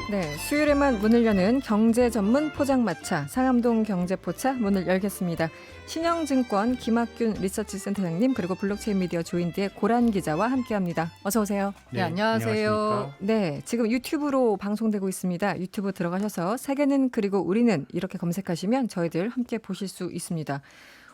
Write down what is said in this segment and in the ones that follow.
네, 수요일에만 문을 여는 경제 전문 포장마차 상암동 경제포차 문을 열겠습니다. 신영증권 김학균 리서치센터장님 그리고 블록체인 미디어 조인드의 고란 기자와 함께합니다. 어서 오세요. 네, 안녕하세요. 안녕하십니까? 네, 지금 유튜브로 방송되고 있습니다. 유튜브 들어가셔서 세계는 그리고 우리는 이렇게 검색하시면 저희들 함께 보실 수 있습니다.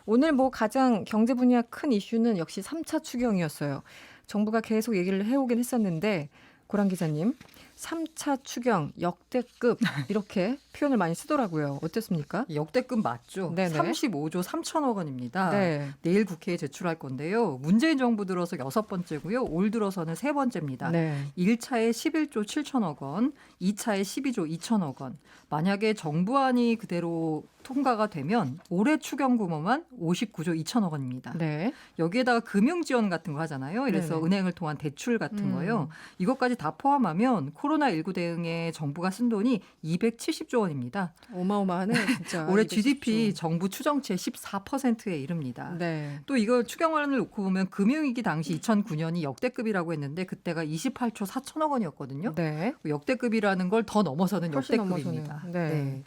오늘 가장 경제 분야 큰 이슈는 역시 3차 추경이었어요. 정부가 계속 얘기를 해오긴 했었는데 고란 기자님, 3차 추경 역대급 이렇게 표현을 많이 쓰더라고요. 어땠습니까? 역대급 맞죠? 네네. 35조 3천억 원입니다. 네. 내일 국회에 제출할 건데요. 문재인 정부 들어서 6번째고요. 올 들어서는 3번째입니다. 네. 1차에 11조 7천억 원, 2차에 12조 2천억 원. 만약에 정부안이 그대로 통과가 되면 올해 추경 규모만 59조 2천억 원입니다. 네. 여기에다가 금융 지원 같은 거 하잖아요. 그래서 네네. 은행을 통한 대출 같은 거요. 이것까지 다 포함하면 코로나19 대응에 정부가 쓴 돈이 270조 원입니다. 어마어마하네요, 진짜. 올해 210조. GDP 정부 추정치의 14%에 이릅니다. 네. 또 이걸 추경안을 놓고 보면 금융위기 당시 2009년이 역대급이라고 했는데 그때가 28조 4천억 원이었거든요. 네. 역대급이라는 걸 더 넘어서는 훨씬 역대급입니다. 넘어서는. 네.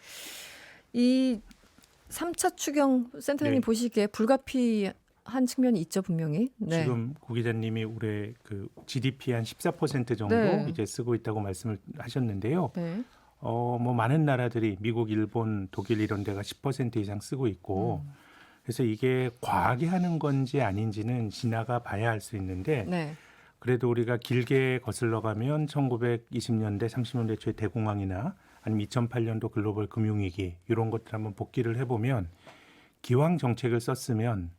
이 3차 추경 센터장님 네. 보시기에 불가피한 측면이 있죠, 분명히. 네. 지금 고 기자님이 올해 그 GDP 한 14% 정도 네. 이제 쓰고 있다고 말씀을 하셨는데요. 네. 뭐 많은 나라들이 미국, 일본, 독일 이런 데가 10% 이상 쓰고 있고 그래서 이게 과하게 하는 건지 아닌지는 지나가 봐야 할 수 있는데 네. 그래도 우리가 길게 거슬러 가면 1920년대, 30년대 초에 대공황이나 아니면 2008년도 글로벌 금융위기 이런 것들 한번 복기를 해보면 기왕 정책을 썼으면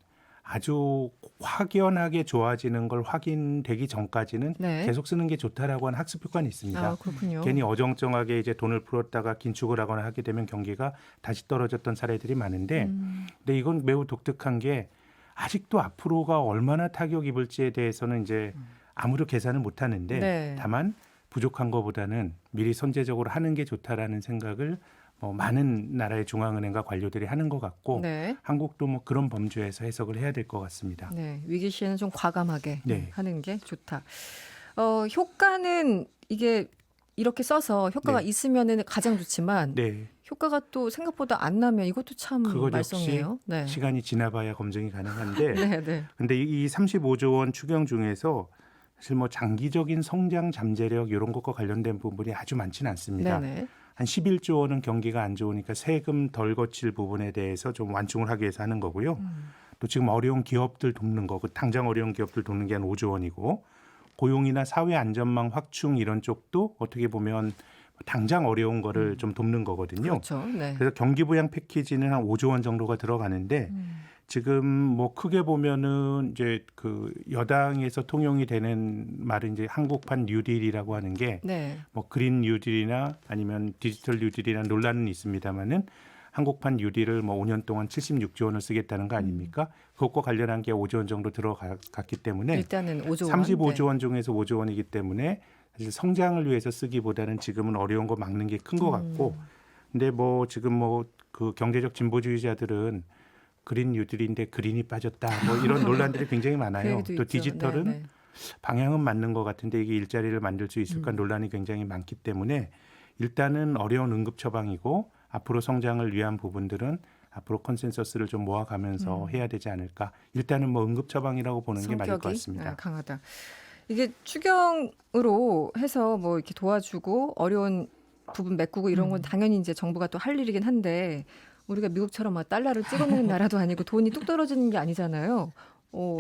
아주 확연하게 좋아지는 걸 확인되기 전까지는 네. 계속 쓰는 게 좋다라고 하는 학습 효과는 있습니다. 아, 그렇군요. 괜히 어정쩡하게 이제 돈을 풀었다가 긴축을 하거나 하게 되면 경기가 다시 떨어졌던 사례들이 많은데 근데 이건 매우 독특한 게 아직도 앞으로가 얼마나 타격 입을지에 대해서는 이제 아무도 계산을 못 하는데 네. 다만 부족한 것보다는 미리 선제적으로 하는 게 좋다라는 생각을 많은 나라의 중앙은행과 관료들이 하는 것 같고 네. 한국도 뭐 그런 범주에서 해석을 해야 될 것 같습니다. 네. 위기 시에는 좀 과감하게 네. 하는 게 좋다. 효과는 이게 이렇게 써서 효과가 네. 있으면은 가장 좋지만 네, 효과가 또 생각보다 안 나면 이것도 참 그것 역시 말썽이에요. 네. 시간이 지나봐야 검증이 가능한데 네, 네. 근데 이 35조 원 추경 중에서 사실 뭐 장기적인 성장 잠재력 이런 것과 관련된 부분이 아주 많지는 않습니다. 네네. 한 11조 원은 경기가 안 좋으니까 세금 덜 거칠 부분에 대해서 좀 완충을 하기 위해서 하는 거고요. 또 지금 어려운 기업들 돕는 거, 당장 어려운 기업들 돕는 게 한 5조 원이고 고용이나 사회 안전망 확충 이런 쪽도 어떻게 보면 당장 어려운 거를 좀 돕는 거거든요. 그렇죠. 네. 그래서 경기 부양 패키지는 한 5조 원 정도가 들어가는데 지금 뭐 크게 보면은 이제 그 여당에서 통용이 되는 말은 이제 한국판 뉴딜이라고 하는 게 네. 뭐 그린 뉴딜이나 아니면 디지털 뉴딜이나 논란은 있습니다만은 한국판 뉴딜을 뭐 5년 동안 76조 원을 쓰겠다는 거 아닙니까? 그것과 관련한 게 5조 원 정도 들어갔기 때문에 일단은 5조 원. 35조 원 중에서 5조 원이기 때문에 사실 성장을 위해서 쓰기보다는 지금은 어려운 거 막는 게 큰 것 같고 근데 뭐 지금 뭐 그 경제적 진보주의자들은 그린 뉴딜인데 그린이 빠졌다 뭐 이런 논란들이 굉장히 그 많아요. 얘기도 또 있죠. 디지털은 네, 네. 방향은 맞는 것 같은데 이게 일자리를 만들 수 있을까 논란이 굉장히 많기 때문에 일단은 어려운 응급 처방이고 앞으로 성장을 위한 부분들은 앞으로 컨센서스를 좀 모아가면서 해야 되지 않을까. 일단은 뭐 응급 처방이라고 보는 게 맞을 것 같습니다. 강하다. 이게 추경으로 해서 뭐 이렇게 도와주고 어려운 부분 메꾸고 이런 건 당연히 이제 정부가 또 할 일이긴 한데 우리가 미국처럼 막 달러를 찍어놓은 나라도 아니고 돈이 뚝 떨어지는 게 아니잖아요.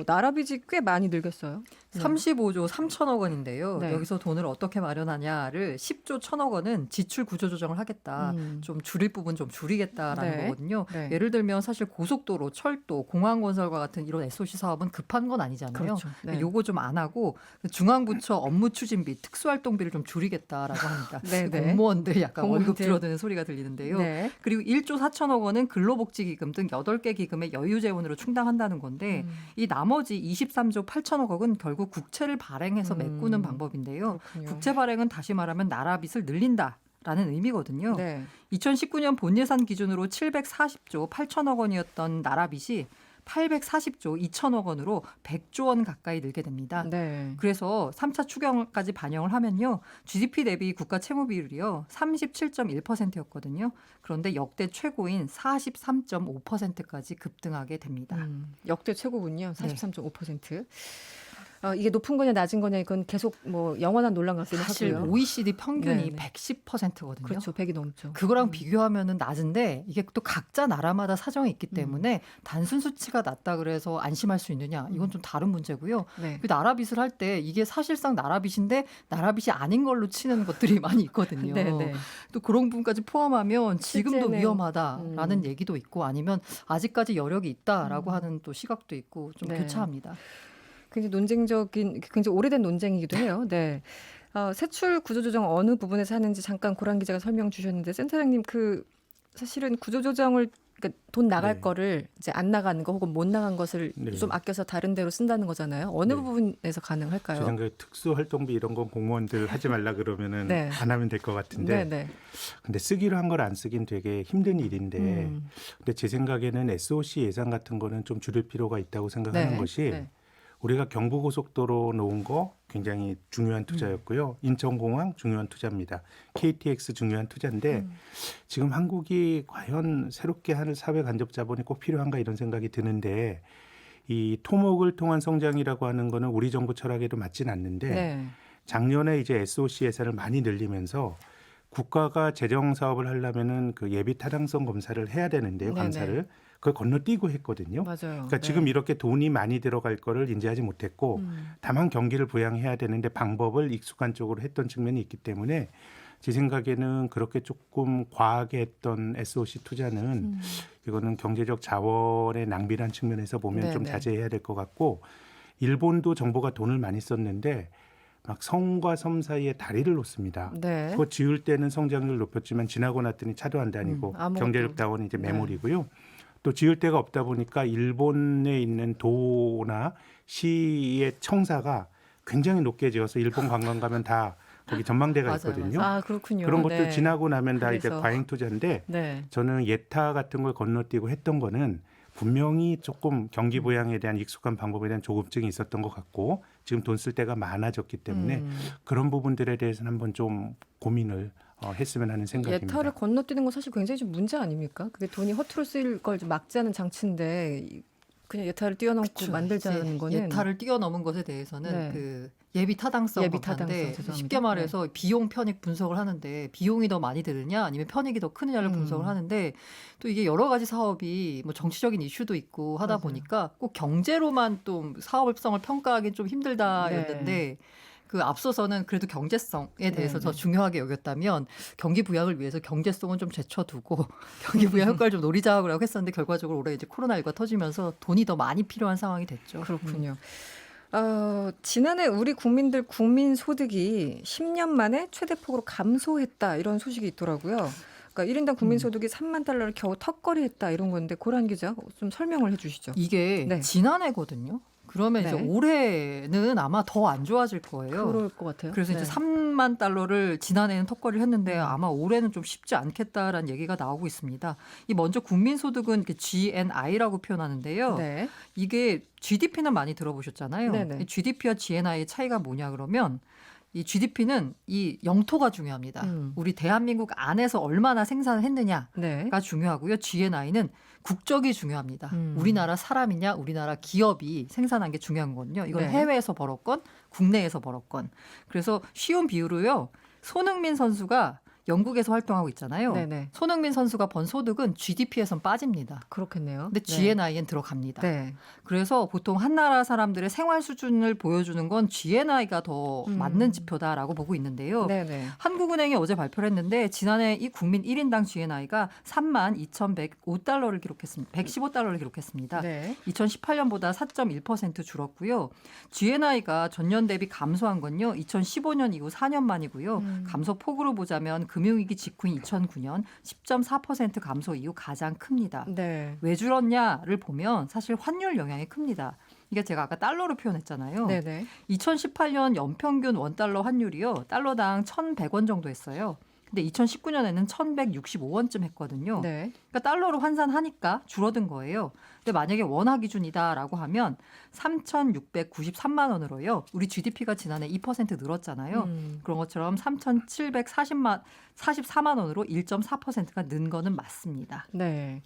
나라 빚이 꽤 많이 늘겠어요. 35조 3천억 원인데요. 네. 여기서 돈을 어떻게 마련하냐를 10조 1천억 원은 지출 구조 조정을 하겠다. 좀 줄일 부분 좀 줄이겠다라는 네. 거거든요. 네. 예를 들면 사실 고속도로, 철도, 공항 건설과 같은 이런 SOC 사업은 급한 건 아니잖아요. 그렇죠. 네. 요거 좀 안 하고 중앙부처 업무 추진비, 특수활동비를 좀 줄이겠다라고 합니다. 네, 네. 공무원들 약간 월급 공무원들. 줄어드는 소리가 들리는데요. 네. 그리고 1조 4천억 원은 근로복지기금 등 8개 기금의 여유재원으로 충당한다는 건데 이 나머지 23조 8천억 원은 결국 국채를 발행해서 메꾸는 방법인데요. 그렇군요. 국채 발행은 다시 말하면 나라 빚을 늘린다라는 의미거든요. 네. 2019년 본예산 기준으로 740조 8천억 원이었던 나라 빚이 840조 2천억 원으로 100조 원 가까이 늘게 됩니다. 네. 그래서 3차 추경까지 반영을 하면요. GDP 대비 국가 채무 비율이요. 37.1%였거든요. 그런데 역대 최고인 43.5%까지 급등하게 됩니다. 역대 최고군요. 네. 43.5%. 이게 높은 거냐 낮은 거냐 이건 계속 뭐 영원한 논란 같기도 사실 하고요. OECD 평균이 네, 네. 110%거든요. 그렇죠. 100이 넘죠. 그거랑 비교하면은 낮은데 이게 또 각자 나라마다 사정이 있기 음. 때문에 단순 수치가 낮다 그래서 안심할 수 있느냐 이건 좀 다른 문제고요. 네. 그 나라 빚을 할 때 이게 사실상 나라 빚인데 나라 빚이 아닌 걸로 치는 것들이 많이 있거든요. 네, 네. 또 그런 부분까지 포함하면 지금도 실제는, 위험하다라는 얘기도 있고 아니면 아직까지 여력이 있다라고 하는 또 시각도 있고 좀 네. 교차합니다. 굉장히 논쟁적인, 굉장히 오래된 논쟁이기도 해요. 네. 세출 구조조정 어느 부분에서 하는지 잠깐 고란 기자가 설명 주셨는데 센터장님 사실은 구조조정을 그러니까 돈 나갈 네. 거를 이제 안 나가는 거 혹은 못 나간 것을 네. 좀 아껴서 다른 데로 쓴다는 거잖아요. 어느 네. 부분에서 제 가능할까요? 생각에 특수활동비 이런 건 공무원들 하지 말라 그러면은 네. 안 하면 될 것 같은데 네, 네. 근데 쓰기로 한 걸 안 쓰긴 되게 힘든 일인데 근데 제 생각에는 SOC 예산 같은 거는 좀 줄일 필요가 있다고 생각하는 네, 것이 네. 우리가 경부고속도로 놓은 거 굉장히 중요한 투자였고요. 인천공항 중요한 투자입니다. KTX 중요한 투자인데 지금 한국이 과연 새롭게 하는 사회 간접 자본이 꼭 필요한가 이런 생각이 드는데 이 토목을 통한 성장이라고 하는 거는 우리 정부 철학에도 맞진 않는데 네. 작년에 이제 SOC 예산을 많이 늘리면서 국가가 재정 사업을 하려면은 그 예비 타당성 검사를 해야 되는데요, 네네. 감사를 그걸 건너뛰고 했거든요. 맞아요. 그러니까 네. 지금 이렇게 돈이 많이 들어갈 거를 인지하지 못했고 다만 경기를 부양해야 되는데 방법을 익숙한 쪽으로 했던 측면이 있기 때문에 제 생각에는 그렇게 조금 과하게 했던 SOC 투자는 이거는 경제적 자원의 낭비란 측면에서 보면 좀 네네. 자제해야 될 것 같고 일본도 정부가 돈을 많이 썼는데 막 성과 섬 사이에 다리를 놓습니다. 네. 그거 지을 때는 성장률 높였지만 지나고 났더니 차도 안 다니고 아무것도. 경제력 자원이 이제 네. 매몰이고요. 또 지을 데가 없다 보니까 일본에 있는 도나 시의 청사가 굉장히 높게 지어서 일본 관광 가면 다 거기 전망대가 맞아요, 있거든요. 아, 그렇군요. 그런 것들 네. 지나고 나면 다 이제 그래서. 과잉 투자인데 네. 저는 예타 같은 걸 건너뛰고 했던 거는 분명히 조금 경기 부양에 대한 익숙한 방법에 대한 조급증이 있었던 것 같고 지금 돈 쓸 때가 많아졌기 때문에 그런 부분들에 대해서는 한번 좀 고민을 했으면 하는 생각입니다. 예타를 건너뛰는 건 사실 굉장히 좀 문제 아닙니까? 그게 돈이 허투루 쓰일 걸 좀 막자는 장치인데 그냥 예타를 뛰어넘고 그렇죠. 만들자는 이제 거는 예타를 뛰어넘은 것에 대해서는 네. 그 예비 타당성 예비 타당성, 검사인데 죄송합니다. 쉽게 말해서 비용 편익 분석을 하는데 비용이 더 많이 드느냐 아니면 편익이 더 크느냐를 분석을 하는데 또 이게 여러 가지 사업이 뭐 정치적인 이슈도 있고 하다 맞아요. 보니까 꼭 경제로만 좀 사업성을 평가하기 좀 힘들다였는데 네. 그 앞서서는 그래도 경제성에 대해서 네, 더 네. 중요하게 여겼다면 경기 부양을 위해서 경제성은 좀 제쳐두고 경기 부양 효과를 좀 노리자고 했었는데 결과적으로 올해 이제 코로나19가 터지면서 돈이 더 많이 필요한 상황이 됐죠. 그렇군요. 지난해 우리 국민들 국민 소득이 10년 만에 최대폭으로 감소했다 이런 소식이 있더라고요. 그러니까 1인당 국민 소득이 3만 달러를 겨우 턱걸이했다 이런 건데 고란 기자 좀 설명을 해주시죠. 이게 네. 지난해거든요. 그러면 이제 네. 올해는 아마 더 안 좋아질 거예요. 그럴 것 같아요. 그래서 네. 이제 3만 달러를 지난해는 턱걸이를 했는데 아마 올해는 좀 쉽지 않겠다라는 얘기가 나오고 있습니다. 이 먼저 국민소득은 GNI라고 표현하는데요. 네. 이게 GDP는 많이 들어보셨잖아요. 네네. 이 GDP와 GNI의 차이가 뭐냐 그러면 이 GDP는 이 영토가 중요합니다. 우리 대한민국 안에서 얼마나 생산을 했느냐가 네. 중요하고요. GNI는 국적이 중요합니다. 음. 우리나라 사람이냐 우리나라 기업이 생산한 게 중요한 거거든요. 이건 네. 해외에서 벌었건 국내에서 벌었건. 그래서 쉬운 비유로요. 손흥민 선수가 영국에서 활동하고 있잖아요. 네네. 손흥민 선수가 번 소득은 GDP에선 빠집니다. 그렇겠네요. 근데 네. GNI엔 들어갑니다. 네. 그래서 보통 한 나라 사람들의 생활 수준을 보여주는 건 GNI가 더 맞는 지표다라고 보고 있는데요. 네네. 한국은행이 어제 발표를 했는데 지난해 이 국민 1인당 GNI가 32,105달러를 기록했습니다. 115달러를 기록했습니다. 네. 2018년보다 4.1% 줄었고요. GNI가 전년 대비 감소한 건요. 2015년 이후 4년 만이고요. 감소 폭으로 보자면 금융위기 직후인 2009년 10.4% 감소 이후 가장 큽니다. 네. 왜 줄었냐를 보면 사실 환율 영향이 큽니다. 이게 제가 아까 달러로 표현했잖아요. 네네. 2018년 연평균 원달러 환율이요. 달러당 1,100원 정도 했어요. 근데 2019년에는 1,165원쯤 했거든요. 네. 그러니까 달러로 환산하니까 줄어든 거예요. 근데 만약에 원화 기준이다라고 하면 3,693만 원으로요. 우리 GDP가 지난해 2% 늘었잖아요. 그런 것처럼 3,744만 원으로 1.4%가 는 거는 맞습니다. 네.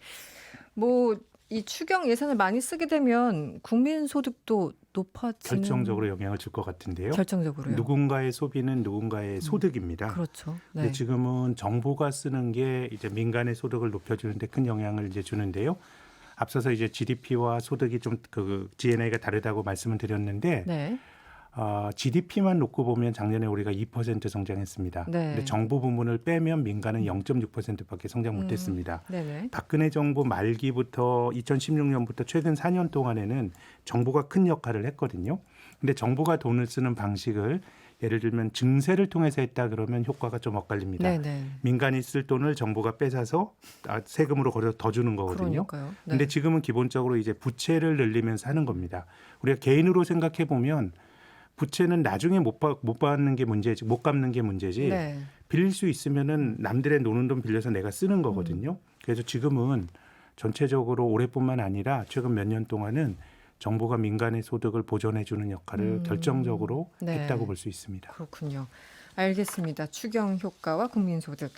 뭐 이 추경 예산을 많이 쓰게 되면 국민 소득도 높아지는 결정적으로 영향을 줄 것 같은데요. 결정적으로요. 누군가의 소비는 누군가의 소득입니다. 그렇죠. 근데 네. 지금은 정부가 쓰는 게 이제 민간의 소득을 높여주는데 큰 영향을 이제 주는데요. 앞서서 이제 GDP와 소득이 좀 그 GNI가 다르다고 말씀을 드렸는데 네. GDP만 놓고 보면 작년에 우리가 2% 성장했습니다. 네. 근데 정부 부문을 빼면 민간은 0.6%밖에 성장 못했습니다. 네네. 박근혜 정부 말기부터 2016년부터 최근 4년 동안에는 정부가 큰 역할을 했거든요. 근데 정부가 돈을 쓰는 방식을 예를 들면 증세를 통해서 했다 그러면 효과가 좀 엇갈립니다. 네네. 민간이 쓸 돈을 정부가 뺏어서 세금으로 걸어서 더 주는 거거든요. 그러니까요. 네. 근데 지금은 기본적으로 이제 부채를 늘리면서 하는 겁니다. 우리가 개인으로 생각해 보면 부채는 나중에 못 받는 게 문제지, 못 갚는 게 문제지. 네. 빌릴 수 있으면은 남들의 노는 돈 빌려서 내가 쓰는 거거든요. 그래서 지금은 전체적으로 올해뿐만 아니라 최근 몇 년 동안은 정부가 민간의 소득을 보존해주는 역할을 결정적으로 네. 했다고 볼 수 있습니다. 그렇군요. 알겠습니다. 추경 효과와 국민소득.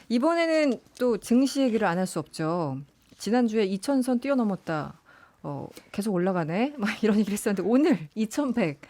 이번에는 또 증시 얘기를 안 할 수 없죠. 지난주에 2,000선 뛰어넘었다. 계속 올라가네. 막 이런 얘기를 했었는데 오늘 2,100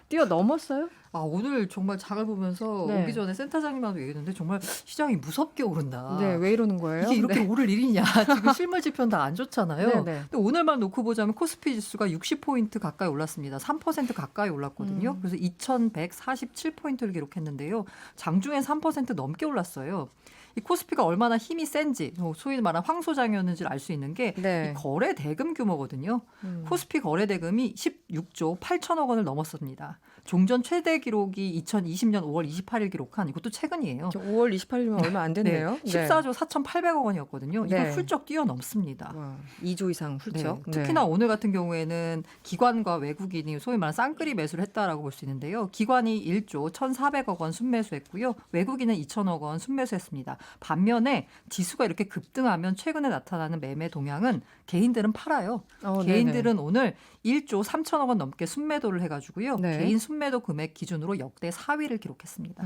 뛰어넘었어요? 오늘 정말 장을 보면서 네. 오기 전에 센터장님하고 얘기했는데 정말 시장이 무섭게 오른다. 네, 왜 이러는 거예요? 이게 이렇게 네. 오를 일이냐. 지금 실물 지표는 다 안 좋잖아요. 네, 네. 근데 오늘만 놓고 보자면 코스피 지수가 60포인트 가까이 올랐습니다. 3% 가까이 올랐거든요. 그래서 2,147포인트를 기록했는데요. 장중엔 3% 넘게 올랐어요. 이 코스피가 얼마나 힘이 센지, 소위 말하는 황소장이었는지를 알 수 있는 게 네. 이 거래 대금 규모거든요. 코스피 거래 대금이 16조 8천억 원을 넘었습니다. 종전 최대 기록이 2020년 5월 28일 기록한 이것도 최근이에요. 5월 28일이면 얼마 안 됐네요. 14조 4,800억 원이었거든요. 이걸 네. 훌쩍 뛰어넘습니다. 와, 2조 이상 훌쩍. 네. 특히나 오늘 같은 경우에는 기관과 외국인이 소위 말하는 쌍끌이 매수를 했다라고 볼 수 있는데요. 기관이 1조 1,400억 원 순매수했고요. 외국인은 2,000억 원 순매수했습니다. 반면에 지수가 이렇게 급등하면 최근에 나타나는 매매 동향은 개인들은 팔아요. 개인들은 오늘 1조 3천억 원 넘게 순매도를 해가지고요. 네. 개인 순매도 금액 기준으로 역대 4위를 기록했습니다.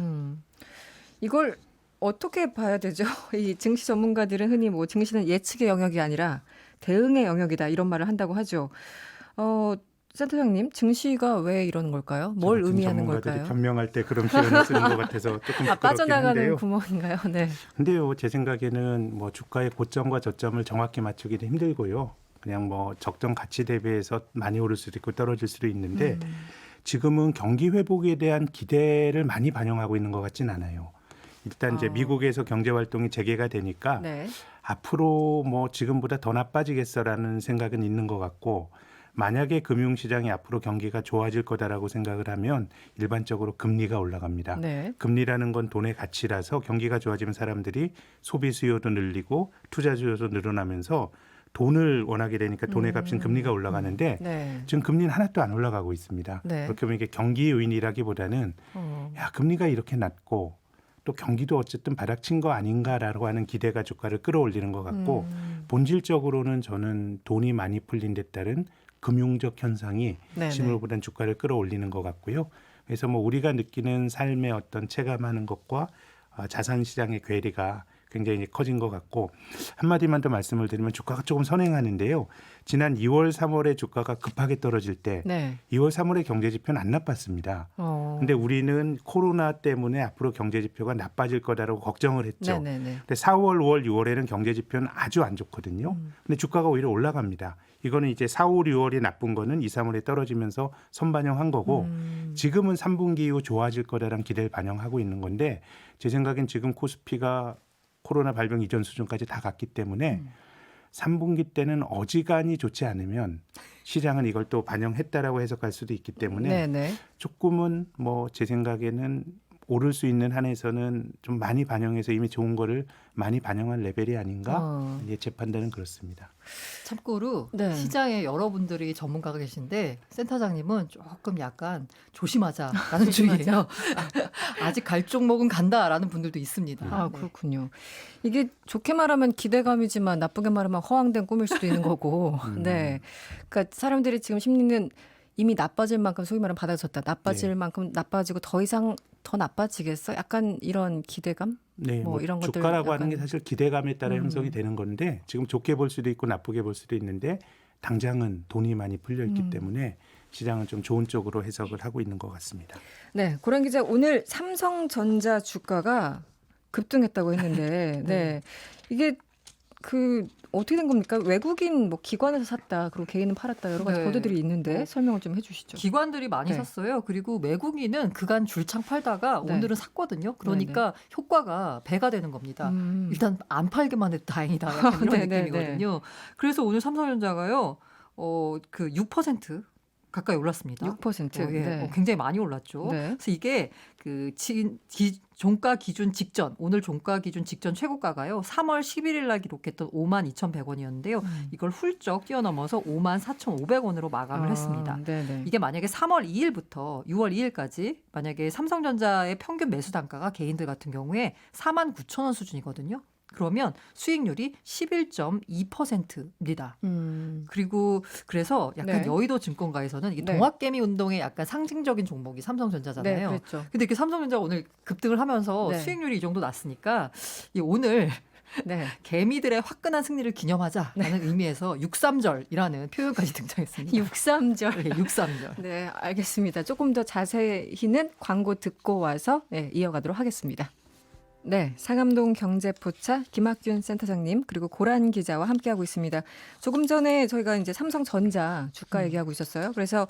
이걸 어떻게 봐야 되죠? 이 증시 전문가들은 흔히 뭐 증시는 예측의 영역이 아니라 대응의 영역이다 이런 말을 한다고 하죠. 센터장님, 증시가 왜 이러는 걸까요? 뭘 의미하는 전문가들이 걸까요? 변명할 때 그런 표현을 쓰는 것 같아서 조금 부끄럽긴 빠져나가는 한데요. 구멍인가요? 네. 근데요, 제 생각에는 뭐 주가의 고점과 저점을 정확히 맞추기도 힘들고요. 그냥 뭐 적정 가치 대비해서 많이 오를 수도 있고 떨어질 수도 있는데 지금은 경기 회복에 대한 기대를 많이 반영하고 있는 것 같진 않아요. 일단 이제 미국에서 경제 활동이 재개가 되니까 네. 앞으로 뭐 지금보다 더 나빠지겠어라는 생각은 있는 것 같고 만약에 금융시장이 앞으로 경기가 좋아질 거다라고 생각을 하면 일반적으로 금리가 올라갑니다. 네. 금리라는 건 돈의 가치라서 경기가 좋아지면 사람들이 소비 수요도 늘리고 투자 수요도 늘어나면서 돈을 원하게 되니까 돈의 값인 금리가 올라가는데 네. 지금 금리는 하나도 안 올라가고 있습니다. 네. 그렇게 보면 이게 경기 요인이라기보다는 야 금리가 이렇게 낮고 또 경기도 어쨌든 바닥친 거 아닌가라고 하는 기대가 주가를 끌어올리는 것 같고 본질적으로는 저는 돈이 많이 풀린 데 따른 금융적 현상이 네네. 실물보다는 주가를 끌어올리는 것 같고요. 그래서 뭐 우리가 느끼는 삶의 어떤 체감하는 것과 자산 시장의 괴리가 굉장히 커진 것 같고 한마디만 더 말씀을 드리면 주가가 조금 선행하는데요. 지난 2월, 3월에 주가가 급하게 떨어질 때 네. 2월, 3월의 경제 지표는 안 나빴습니다. 근데 우리는 코로나 때문에 앞으로 경제 지표가 나빠질 거다라고 걱정을 했죠. 네네네. 근데 4월, 5월, 6월에는 경제 지표는 아주 안 좋거든요. 근데 주가가 오히려 올라갑니다. 이거는 이제 4, 5, 6월이 나쁜 거는 2, 3월에 떨어지면서 선반영한 거고 지금은 3분기 이후 좋아질 거다라는 기대를 반영하고 있는 건데 제 생각엔 지금 코스피가 코로나 발병 이전 수준까지 다 갔기 때문에 3분기 때는 어지간히 좋지 않으면 시장은 이걸 또 반영했다라고 해석할 수도 있기 때문에 네네. 조금은 뭐 제 생각에는 오를 수 있는 한에서는 좀 많이 반영해서 이미 좋은 거를 많이 반영한 레벨이 아닌가? 제 판단은 그렇습니다. 참고로 네. 시장에 여러분들이 전문가가 계신데 센터장님은 조금 약간 조심하자라는 주의예요. 아직 갈 종목은 간다라는 분들도 있습니다. 아, 네. 그렇군요. 이게 좋게 말하면 기대감이지만 나쁘게 말하면 허황된 꿈일 수도 있는 거고. 네. 그러니까 사람들이 지금 심리는 이미 나빠질 만큼 소위 말하면 바닥졌다. 나빠질 네. 만큼 나빠지고 더 이상 더 나빠지겠어? 약간 이런 기대감? 네, 뭐 이런 것들 주가라고 약간- 하는 게 사실 기대감에 따라 형성이 되는 건데 지금 좋게 볼 수도 있고 나쁘게 볼 수도 있는데 당장은 돈이 많이 풀려 있기 때문에 시장은 좀 좋은 쪽으로 해석을 하고 있는 것 같습니다. 네. 고란 기자, 오늘 삼성전자 주가가 급등했다고 했는데, 네. 이게 어떻게 된 겁니까? 외국인 뭐 기관에서 샀다, 그리고 개인은 팔았다, 여러 가지 네. 보도들이 있는데 설명을 좀 해주시죠. 기관들이 많이 네. 샀어요. 그리고 외국인은 그간 줄창 팔다가 네. 오늘은 샀거든요. 그러니까 효과가 배가 되는 겁니다. 음. 일단 안 팔기만 해도 다행이다. 약간 이런 네, 네, 느낌이거든요. 그래서 오늘 삼성전자가요. 그 6% 가까이 올랐습니다. 6%. 예, 네. 굉장히 많이 올랐죠. 네. 그래서 이게 종가 기준 직전, 오늘 종가 기준 직전 최고가가요. 3월 11일 날 기록했던 52,100원이었는데요. 이걸 훌쩍 뛰어넘어서 54,500원으로 마감을 했습니다. 네네. 이게 만약에 3월 2일부터 6월 2일까지 만약에 삼성전자의 평균 매수 단가가 개인들 같은 경우에 49,000원 수준이거든요. 그러면 수익률이 11.2%입니다. 그리고 그래서 약간 네. 여의도 증권가에서는 이게 네. 동학개미 운동의 약간 상징적인 종목이 삼성전자잖아요. 네, 그랬죠. 근데 이렇게 삼성전자가 오늘 급등을 하면서 네. 수익률이 이 정도 났으니까 오늘 네. 개미들의 화끈한 승리를 기념하자라는 의미에서 6.3절이라는 표현까지 등장했습니다. 6.3절. 네, 6.3절. 네, 알겠습니다. 조금 더 자세히는 광고 듣고 와서 이어가도록 하겠습니다. 네, 상암동 경제포차 김학균 센터장님 그리고 고란 기자와 함께하고 있습니다. 조금 전에 저희가 이제 삼성전자 주가 얘기하고 있었어요. 그래서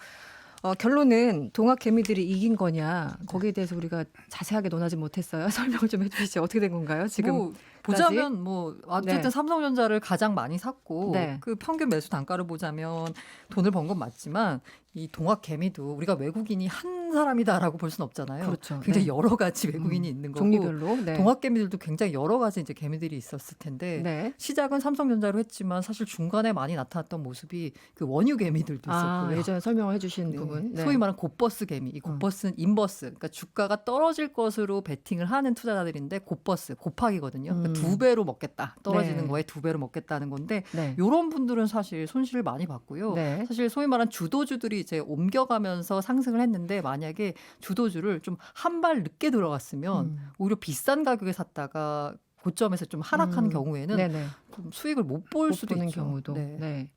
결론은 동학 개미들이 이긴 거냐 거기에 대해서 우리가 자세하게 논하지 못했어요. 설명을 좀 해주시죠. 어떻게 된 건가요? 지금 뭐 보자면 뭐 어쨌든 네. 삼성전자를 가장 많이 샀고 네. 그 평균 매수 단가를 보자면 돈을 번 건 맞지만 이 동학 개미도 우리가 외국인이 한 사람이다라고 볼 수는 없잖아요. 그렇죠. 굉장히 네. 여러 가지 외국인이 있는 거고 종류별로 네. 동학 개미들도 굉장히 여러 가지 이제 개미들이 있었을 텐데 네. 시작은 삼성전자로 했지만 사실 중간에 많이 나타났던 모습이 그 원유 개미들도 있었고요. 예전에 설명을 해주신 네. 부분. 네. 소위 말하는 곧버스 개미. 이 곧버스는 인버스. 그러니까 주가가 떨어질 것으로 베팅을 하는 투자자들인데 곧버스, 곱하기거든요. 그러니까 2배로 먹겠다. 떨어지는 네. 거에 2배로 먹겠다는 건데 네. 이런 분들은 사실 손실을 많이 봤고요. 네. 사실 소위 말하는 주도주들이 이제 옮겨가면서 상승을 했는데 만약에 주도주를 좀 한 발 늦게 들어갔으면 오히려 비싼 가격에 샀다가 고점에서 좀 하락하는 경우에는 네네. 좀 수익을 못 볼 못 수도 보는 있죠. 경우도. 네. 네.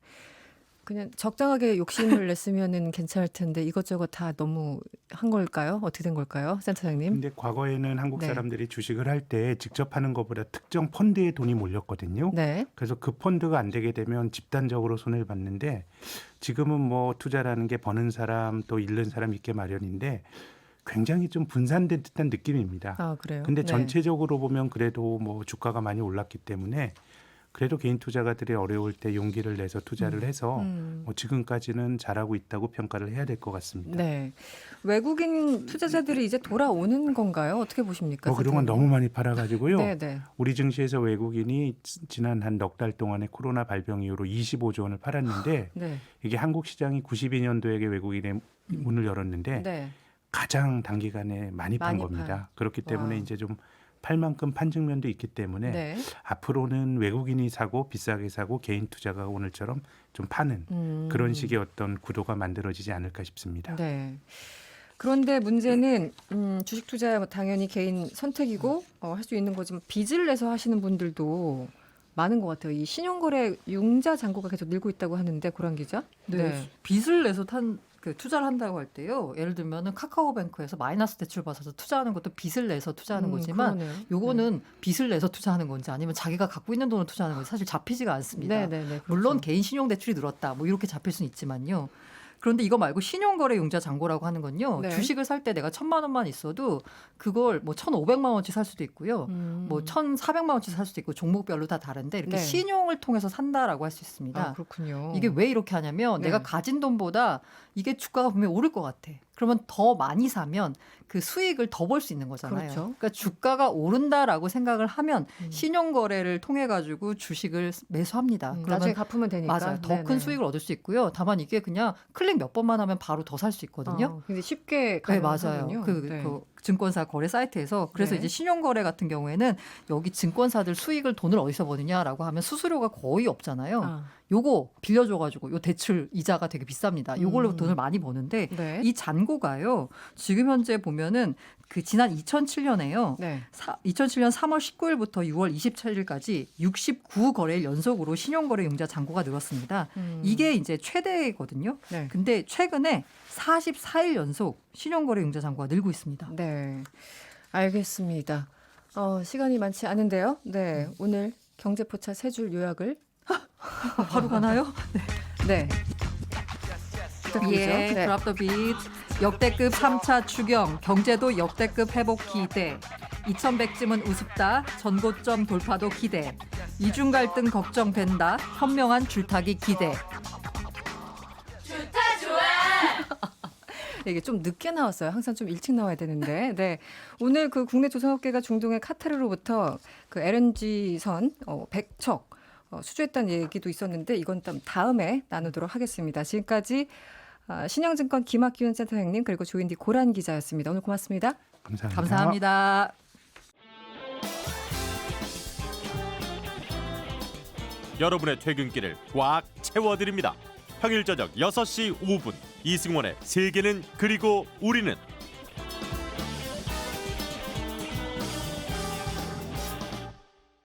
그냥 적당하게 욕심을 냈으면은 괜찮을 텐데 이것저것 다 너무 한 걸까요? 어떻게 된 걸까요, 센터장님? 근데 과거에는 한국 네. 사람들이 주식을 할 때 직접 하는 것보다 특정 펀드에 돈이 몰렸거든요. 네. 그래서 그 펀드가 안 되게 되면 집단적으로 손해를 봤는데 지금은 뭐 투자라는 게 버는 사람 또 잃는 사람 있게 마련인데 굉장히 좀 분산된 듯한 느낌입니다. 아, 그래요. 근데 네. 전체적으로 보면 그래도 뭐 주가가 많이 올랐기 때문에 그래도 개인 투자가들이 어려울 때 용기를 내서 투자를 해서 뭐 지금까지는 잘하고 있다고 평가를 해야 될 것 같습니다. 네. 외국인 투자자들이 이제 돌아오는 건가요? 어떻게 보십니까? 그동안 너무 많이 팔아가지고요. 네, 네. 우리 증시에서 외국인이 지난 한 넉 달 동안에 코로나 발병 이후로 25조 원을 팔았는데 네. 이게 한국 시장이 92년도에 외국인의 문을 열었는데 네. 가장 단기간에 많이 판 많이 겁니다. 그렇기 때문에 와. 이제 좀 팔 만큼 판 측면도 있기 때문에 네. 앞으로는 외국인이 사고 비싸게 사고 개인 투자가 오늘처럼 좀 파는 그런 식의 어떤 구도가 만들어지지 않을까 싶습니다. 네. 그런데 문제는 주식 투자 당연히 개인 선택이고 할 수 있는 거지만 빚을 내서 하시는 분들도 많은 것 같아요. 이 신용거래 융자 잔고가 계속 늘고 있다고 하는데 고란 기자. 네. 빚을 내서 투자를 한다고 할 때요. 예를 들면은 카카오뱅크에서 마이너스 대출 받아서 투자하는 것도 빚을 내서 투자하는 거지만 그러네요. 요거는 빚을 내서 투자하는 건지 아니면 자기가 갖고 있는 돈을 투자하는 건지 사실 잡히지가 않습니다. 네, 네, 네. 그렇죠. 물론 개인 신용 대출이 늘었다. 뭐 이렇게 잡힐 수는 있지만요. 그런데 이거 말고 신용거래 융자 잔고라고 하는 건요. 네. 주식을 살 때 내가 1,000만 원만 있어도 그걸 뭐 1,500만 원치 살 수도 있고요. 뭐 1,400만 원치 살 수도 있고 종목별로 다 다른데 이렇게 네. 신용을 통해서 산다라고 할 수 있습니다. 아, 그렇군요. 이게 왜 이렇게 하냐면 네. 내가 가진 돈보다 이게 주가가 분명히 오를 것 같아. 그러면 더 많이 사면 그 수익을 더 벌 수 있는 거잖아요. 그렇죠. 그러니까 주가가 오른다라고 생각을 하면 신용 거래를 통해 가지고 주식을 매수합니다. 나중에 갚으면 되니까. 맞아요. 더 큰 수익을 얻을 수 있고요. 다만 이게 그냥 클릭 몇 번만 하면 바로 더 살 수 있거든요. 근데 쉽게 네, 가능하군요. 맞아요. 그 증권사 거래 사이트에서. 그래서 네. 이제 신용거래 같은 경우에는 여기 증권사들 수익을 돈을 어디서 버느냐라고 하면 수수료가 거의 없잖아요. 요거 빌려줘가지고 요 대출 이자가 되게 비쌉니다. 요걸로 돈을 많이 버는데 네. 이 잔고가요. 지금 현재 보면은 그 지난 2007년에요. 네. 2007년 3월 19일부터 6월 27일까지 69거래일 연속으로 신용거래 융자 잔고가 늘었습니다. 이게 이제 최대거든요. 네. 근데 최근에 44일 연속 신용거래 융자 잔고가 늘고 있습니다. 네. 알겠습니다. 시간이 많지 않은데요. 네. 오늘 경제포차 세 줄 요약을 바로 가나요? 네. 부탁드리죠. 예, 네. 드랍 더 비트. 역대급 3차 추경, 경제도 역대급 회복 기대. 2100쯤은 우습다, 전고점 돌파도 기대. 이중 갈등 걱정된다, 현명한 줄타기 기대. 이게 좀 늦게 나왔어요. 항상 좀 일찍 나와야 되는데. 네. 오늘 그 국내 조선업계가 중동의 카타르로부터 그 LNG선 100척 수주했다는 얘기도 있었는데 이건 좀 다음에 나누도록 하겠습니다. 지금까지 신영증권 김학균 센터장님 그리고 조인디 고란 기자였습니다. 오늘 고맙습니다. 감사합니다. 감사합니다. 여러분의 퇴근길을 꽉 채워드립니다. 평일 저녁 6시 5분 이승원의 세계는 그리고 우리는